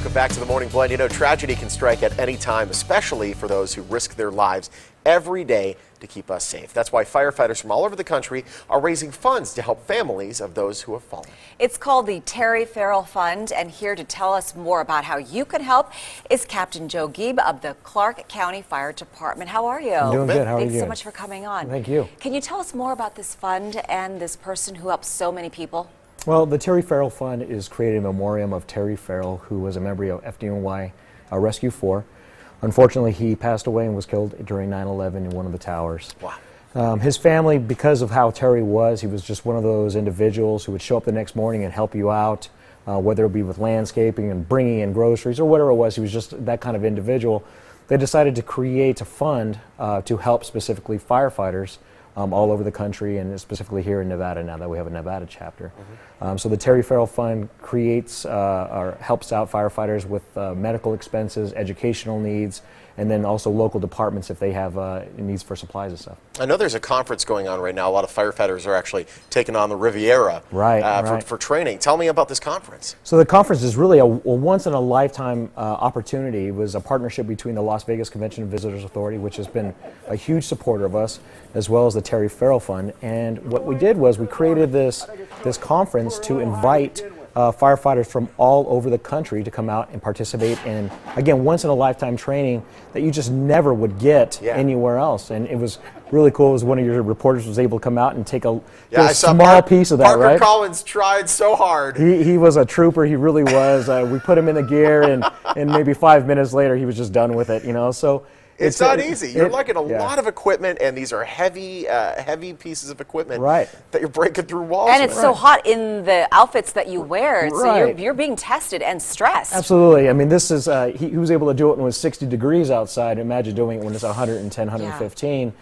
Welcome back to the Morning Blend. You know, tragedy can strike at any time, especially for those who risk their lives every day to keep us safe. That's why firefighters from all over the country are raising funds to help families of those who have fallen. It's called the Farrell Fund, and here to tell us more about how you can help is Captain Joe Gieb of the Clark County Fire Department. How are you? I'm doing good. How are you? Thanks so much for coming on. Thank you. Can you tell us more about this fund and this person who helps so many people? Well, the Farrell Fund is created in memoriam of Terry Farrell, who was a member of FDNY Rescue 4. Unfortunately, he passed away and was killed during 9/11 in one of the towers. Wow. His family, because of how Terry was, he was just one of those individuals who would show up the next morning and help you out, whether it be with landscaping and bringing in groceries or whatever it was. He was just that kind of individual. They decided to create a fund to help specifically firefighters all over the country, and specifically here in Nevada now that we have a Nevada chapter. So the Farrell Fund creates or helps out firefighters with medical expenses, educational needs, and then also local departments if they have needs for supplies and stuff. I know there's a conference going on right now. A lot of firefighters are actually taking on the Riviera for training. Tell me about this conference. So the conference is really a once-in-a-lifetime opportunity. It was a partnership between the Las Vegas Convention and Visitors Authority, which has been a huge supporter of us, as well as the Farrell Fund. And what we did was we created this conference to invite firefighters from all over the country to come out and participate in, again, once-in-a-lifetime training that you just never would get anywhere else. And it was really cool. It was one of your reporters was able to come out and take a small piece of that, Parker Collins tried so hard. He was a trooper. He really was. We put him in the gear, and maybe 5 minutes later, he was just done with it, you know. So it's not easy. You're lugging a lot of equipment, and these are heavy pieces of equipment that you're breaking through walls. And it's so hot in the outfits that you wear, so you're being tested and stressed. Absolutely. I mean, this is he was able to do it when it was 60 degrees outside. Imagine doing it when it's 110, 115.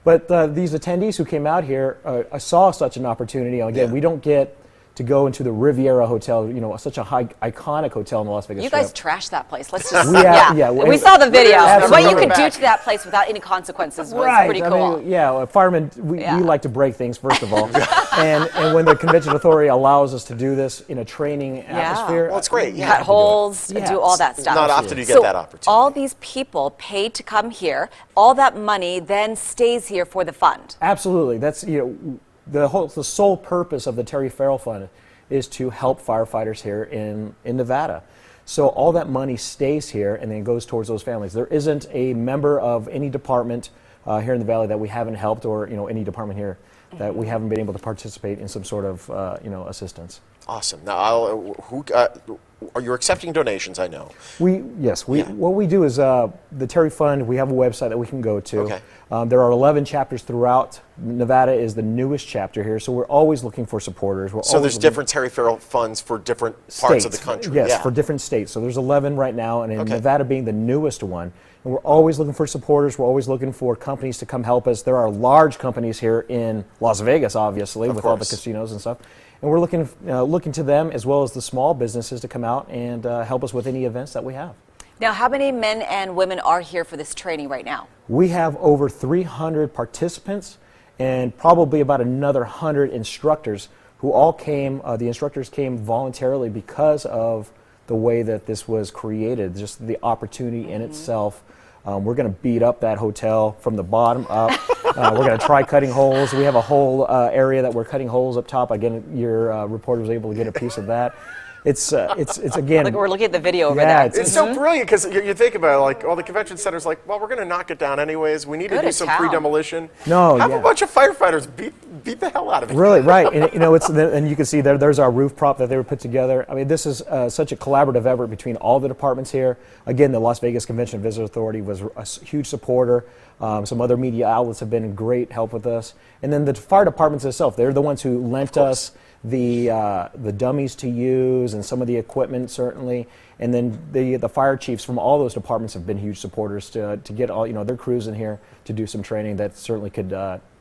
But these attendees who came out here saw such an opportunity. Again, we don't get to go into the Riviera Hotel, you know, such a iconic hotel in the Las Vegas Strip. You guys trashed that place. Let's just we saw the video. What you could do to that place without any consequences was pretty cool. I mean, firemen, we like to break things, first of all. and when the Convention Authority allows us to do this in a training atmosphere. Well, it's great. Cut holes, do all that stuff. Not often you get that opportunity. All these people paid to come here, all that money then stays here for the fund. Absolutely. That's, you know, the sole purpose of the Farrell Fund is to help firefighters here in Nevada. So all that money stays here and then goes towards those families. There isn't a member of any department here in the Valley that we haven't helped, or any department here that we haven't been able to participate in some sort of assistance. Awesome. Now, you're accepting donations, I know. What we do is the Terry Fund. We have a website that we can go to. There are 11 chapters throughout. Nevada is the newest chapter here, so we're always looking for supporters. So there's different Farrell funds for different parts of the country. Yes, for different states. So there's 11 right now, and in Nevada being the newest one. And we're always looking for supporters. We're always looking for companies to come help us. There are large companies here in Las Vegas, obviously, with all the casinos and stuff. And we're looking to them as well as the small businesses to come out and help us with any events that we have. Now, how many men and women are here for this training right now? We have over 300 participants and probably about another 100 instructors who all came. The instructors came voluntarily because of the way that this was created, just the opportunity in itself. We're going to beat up that hotel from the bottom up. We're going to try cutting holes. We have a whole area that we're cutting holes up top. Again, your reporter was able to get a piece of that. It's again. Look, we're looking at the video over there. It's so brilliant because you think about it, like, well, the convention center's like, well, we're going to knock it down anyways. We need to do some pre-demolition. Have a bunch of firefighters beat the hell out of it. Really, right? And and you can see there's our roof prop that they were put together. I mean, this is such a collaborative effort between all the departments here. Again, the Las Vegas Convention and Visitors Authority was a huge supporter. Some other media outlets have been in great help with us, and then the fire departments itself. They're the ones who lent us the dummies to use and some of the equipment, certainly, and then the fire chiefs from all those departments have been huge supporters to get all their crews in here to do some training that certainly could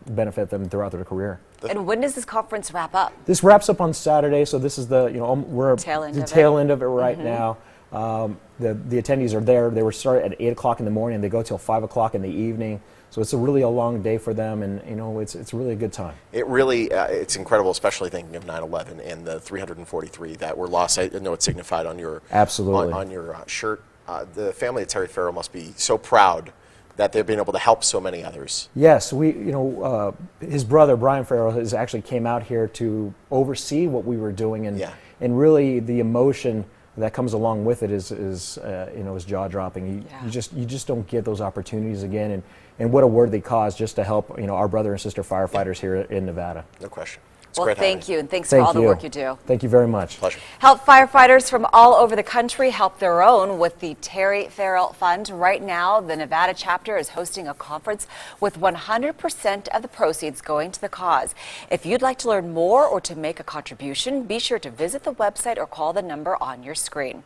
benefit them throughout their career. And when does this conference wrap up? This wraps up on Saturday, so this is we're tail end the tail end of it right now. The attendees are there. They were started at 8 o'clock in the morning. They go till 5 o'clock in the evening. So it's really a long day for them, and it's really a good time. It really it's incredible, especially thinking of 9/11 and the 343 that were lost. I know it's signified on your absolutely on your shirt. The family of Terry Farrell must be so proud that they've been able to help so many others. Yes, his brother Brian Farrell has actually came out here to oversee what we were doing, and really the emotion that comes along with it is jaw dropping. You just don't get those opportunities again, and what a worthy cause just to help our brother and sister firefighters here in Nevada. No question. Well, thank you, and thanks for all the work you do. Thank you very much. Pleasure. Help firefighters from all over the country help their own with the Terry Farrell Fund. Right now, the Nevada chapter is hosting a conference with 100% of the proceeds going to the cause. If you'd like to learn more or to make a contribution, be sure to visit the website or call the number on your screen.